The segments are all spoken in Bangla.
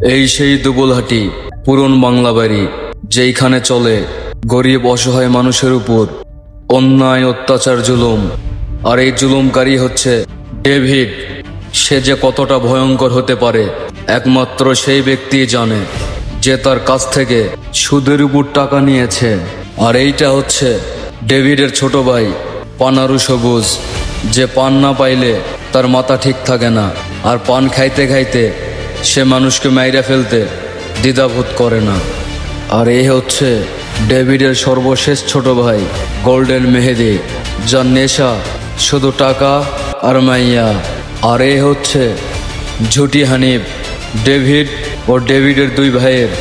এই সেই দুবলহাটি পুরন বাংলা বাড়ি, যেইখানে চলে গরিব অসহায় মানুষের উপর অন্যায় অত্যাচার জুলুম। আর এই জুলুমকারী হচ্ছে ডেভিড। সে যে কতটা ভয়ঙ্কর হতে পারে একমাত্র সেই ব্যক্তিই জানে, যে তার কাছ থেকে সুদের উপর টাকা নিয়েছে। আর এইটা হচ্ছে ডেভিডের ছোট ভাই পানারু সবুজ, যে পান না পাইলে তার মাথা ঠিক থাকে না, আর পান খাইতে খাইতে সে মানুষকে মাইরা ফেলতে দ্বিধাবোধ করে না। আর এই হচ্ছে ডেভিডের সর্বশেষ ছোট ভাই গোল্ডেন মেহেদি, যার নেশা শুধু টাকা আর মাইয়া। আর এই হচ্ছে ঝুটি হানিফ, ডেভিড ও ডেভিডের দুই ভাইয়ের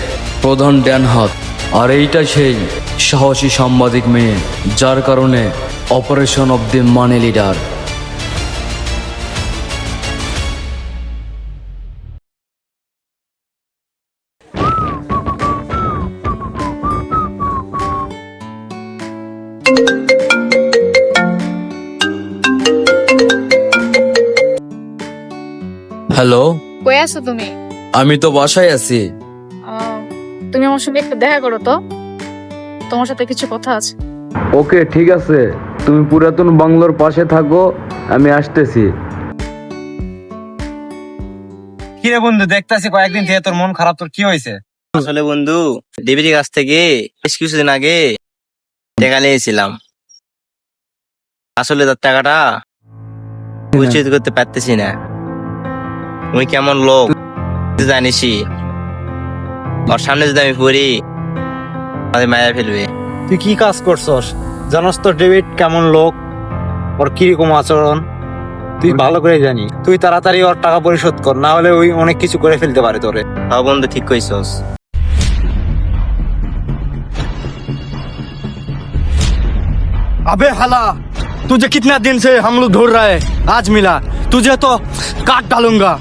প্রধান ড্যান হাত। আর এইটা সেই সাহসী সাংবাদিক মেয়ে, যার কারণে operation of the money leader. Hello, কই আছো তুমি? আমি তো বাসায় আছি। তুমি আমার সঙ্গে একটু দেখা করো তো, তোমার সাথে কিছু কথা আছে। ওকে, ঠিক আছে, তুমি পুরাতন বাংলোর পাশে থাকো, আমি আসতেছি। কি রে বন্ধু, দেখতাছি কয়েকদিন থেকে তোর মন খারাপ, তোর কি হয়েছে? আসলে বন্ধু, ডেভিডের কাছ থেকে বেশ কিছুদিন আগে টাকা নিয়েছিলাম। আসলে তার টাকাটা পরিশোধ করতে পারতেছি না। ওই কেমন লোক জানিসই, ওর সামনে যদি আমি পড়ি আমাদের মায়া ফেলবে। তুই কি কাজ করছস? জানাস তো ডেভিড কেমন লোক, ওর কিরকম আচরণ তুই ভালো করে জানি। তুই তাড়াতাড়ি ওর টাকা পরিশোধ কর, না হলে ওই অনেক কিছু করে ফেলতে পারে তোরে। হ্যাঁ বন্ধু, ঠিক কইছস। अबे हला, तुझे कितना दिन से हम लोग ढूंढ रहे हैं, आज मिला। तुझे तो काट डालूंगा।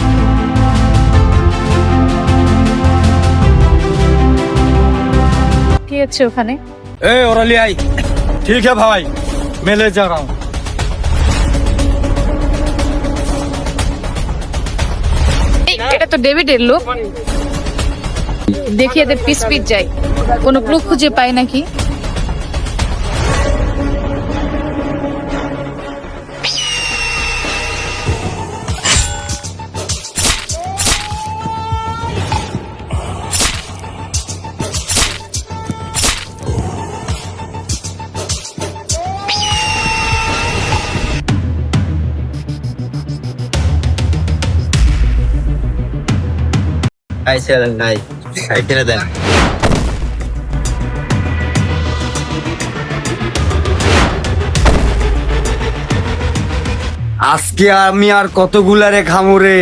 কি হচ্ছে ওখানে? ए और ले आई। ठीक है भाई, मैं ले जा रहा हूँ। এটা তো ডেভিডের লোক, দেখি এদের পিস পিস যাই, কোনো ক্লু খুঁজে পাই নাকি। ভাই ছেড়ে দেন, ভাই ভাই ছেড়ে দেন। আজকে আমি আর কতগুলা রে খামুরে,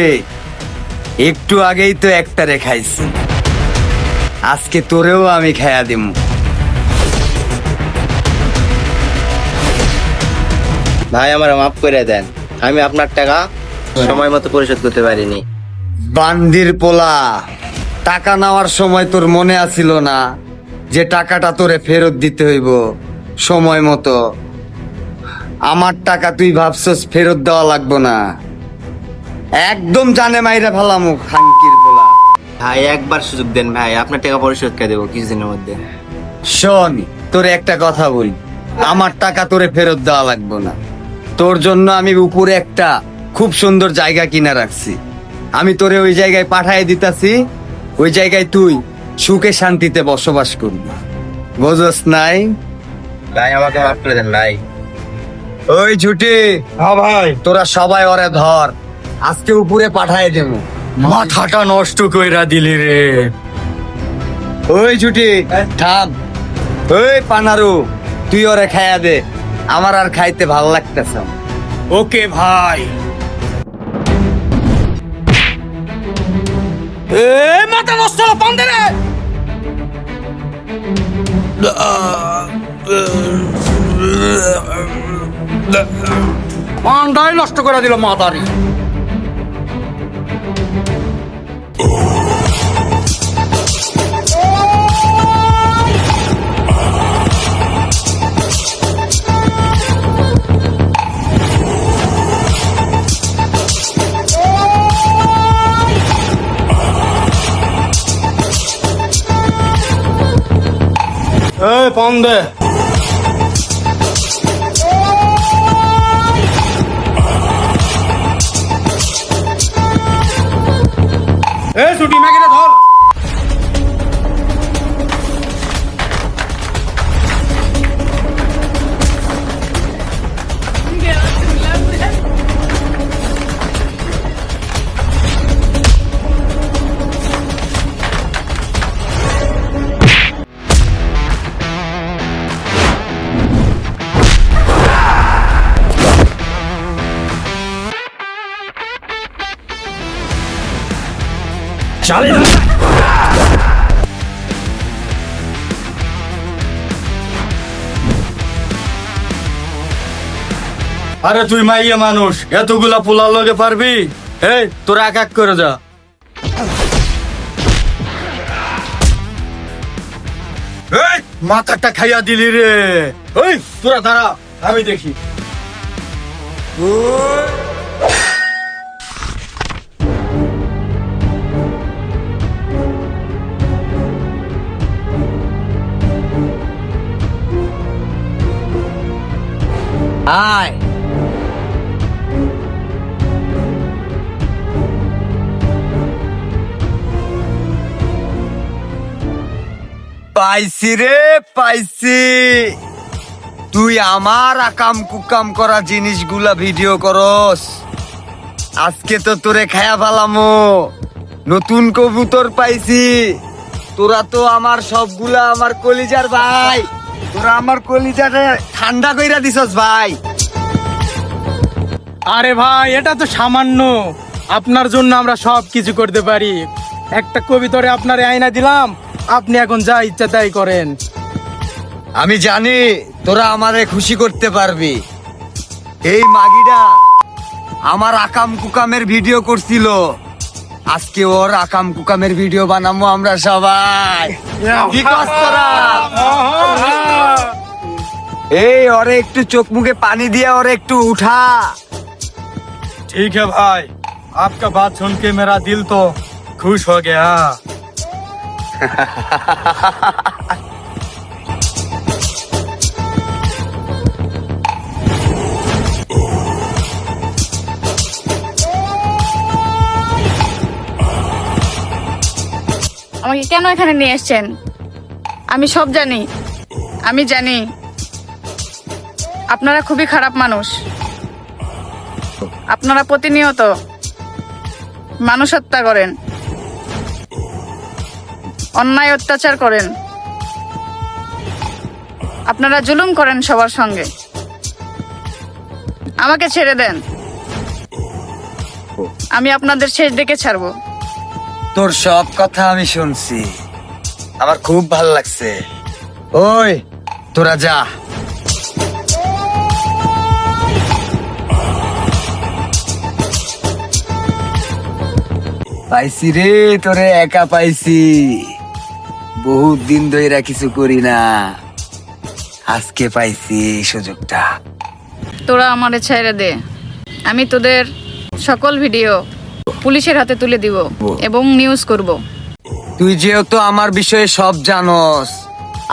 একটু আগেই তো একটা রে খাইছি, আজকে তোরেও আমি খাইয়া দিমু। ভাই আমার মাফ করে দেন, আমি আপনার টাকা সময় মতো পরিশোধ করতে পারিনি। বান্দির পোলা, টাকা নেওয়ার সময় তোর মনে আসিল না যে টাকাটা তোরে ফেরত দিতে হইব সময় মতো? আমার টাকা তুই ভাবছস ফেরত দেওয়া লাগবো না? একদম জানে মাইরা ফেলামু খানকির পোলা। ভাই একবার সুযোগ দেন ভাই, আপনার টাকা পরিশোধ করে দেবো কিছুদিনের মধ্যে। শোন, তোরে একটা কথা বলি, আমার টাকা তোরে ফেরত দেওয়া লাগবো না। তোর জন্য আমি উপরে একটা খুব সুন্দর জায়গা কিনা রাখছি, আমি তোরে ওই জায়গায় পাঠায় দিতাছি। ওই জায়গায় তুই সুখে শান্তিতে বসবাস করবি, বুঝস নাই? ভাই আমাকে মাফ করে দেন ভাই। ওই ছুটি, হ্যাঁ ভাই। তোরা সবাই ওরে ধর, আজকে উপরে পাঠায় দেব। মাথাটা নষ্ট কইরা দিলি রে। ওই ছুটি থাম। ওই পানারু, তুই ওরে খাইয়া দে, আমার আর খাইতে ভাল লাগতেছে। ওকে ভাই। এ মাথা নষ্ট, পান দে রে। পানটাই নষ্ট করে দিল মাতারি। এই পন দে। এই ছুটি ম্যাগিটা ধর। আরে তুই মাইয়া মানুষ, এতগুলা পোলার লগে পারবি? এই তোরা এক এক করে যা। এই মাথাটা খাইয়া দিলি রে। ওই তোরা দাঁড়া, আমি দেখি। আয় পাইছি রে, পাইছি। তুই আমার আকাম কুকাম করা জিনিসগুলা ভিডিও করস, আজকে তো তোরে খায়া ফেলামো। নতুন কবুতর পাইছি। তোরা তো আমার সবগুলা আমার কলিজার ভাই, তোরা আমার কলিজারে ঠান্ডা কইরা দিছস ভাই। আরে ভাই, এটা তো সামান্য। আপনার জন্য আমরা সব কিছু করতে পারি। একটা কবিতরে আপনার আয়না দিলাম, আপনি এখন যা ইচ্ছা তাই করেন। আমি জানি তোরা আমারে খুশি করতে পারবি। এই মাগিটা আমার আকাম কুকামের ভিডিও করছিল, আজকে ওর আকাম কুকামের ভিডিও বানাবো আমরা সবাই। কি কস তোরা? এই ওরে একটু চোখ মুখে পানি দিয়ে ওরে একটু উঠা। ठीक है भाई, आपका बात सुन के मेरा दिल तो खुश हो गया। আমাকে কেন এখানে নিয়ে এসেছেন? আমি সব জানি। আমি জানি আপনারা খুবই খারাপ মানুষ। আপনারা প্রতিনিয়ত মানুষ হত্যা করেন, অন্যায় অত্যাচার করেন, আপনারা জুলুম করেন সবার সঙ্গে। আমাকে ছেড়ে দেন, আমি আপনাদের শেষ দেখে ছাড়বো। তোর সব কথা আমি শুনছি, আমার খুব ভাল লাগছে। ওই তোরা যা। পাইছি রে, তোরে একা পাইছি। বহুত দিন ধইরা কিছু করি না, আজকে পাইছি এই সুযোগটা। তোরা আমারে ছেড়ে দে, আমি তোদের সকল ভিডিও পুলিশের হাতে তুলে দিব এবং নিউজ করব। তুই যেহেতু আমার বিষয়ে সব জানস,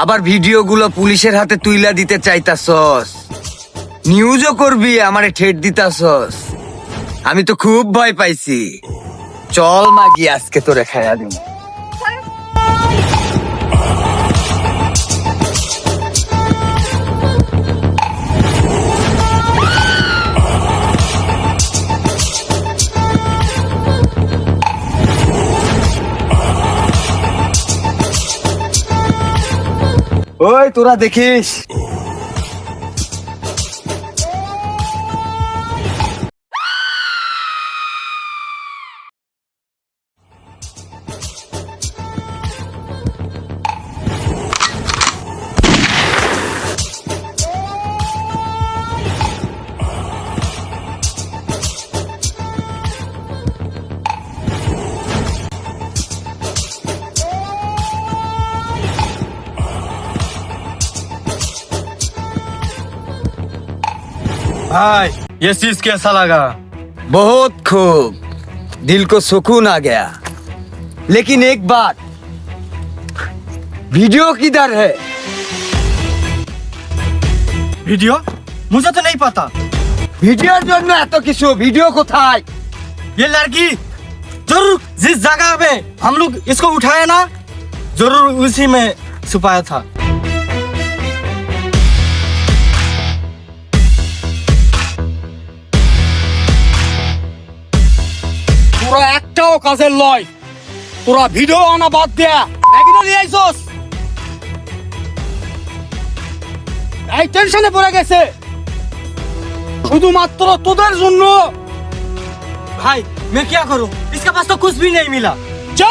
আবার ভিডিওগুলো পুলিশের হাতে তুইলা দিতে চাইতাছস, নিউজও করবি, আমারে ঠেট দিতাছস। আমি তো খুব ভয় পাইছি। চল মাগি, আজকে তোরে খাইয়া দিব। ওই তোরা দেখিস, भाई ये चीज कैसा लगा? बहुत खूब, दिल को सुकून आ गया। लेकिन एक बात, वीडियो किधर है? वीडियो मुझे तो नहीं पता। ভিডিওর জন্য এত কিছু, ভিডিও কোথায়? ये लड़की जरूर जिस जगह पे हम लोग इसको उठाया ना, जरूर उसी में छुपाया था। তোরা একটাও কাজের লয়, তোরা ভিডিও আনা বাদ দেয়া একদম নিয়ে আইছস। এই টেনশনে পড়ে গেছে শুধুমাত্র তোদের জন্য। भाई मैं क्या करूं, इसके पास तो कुछ भी नहीं मिला। যা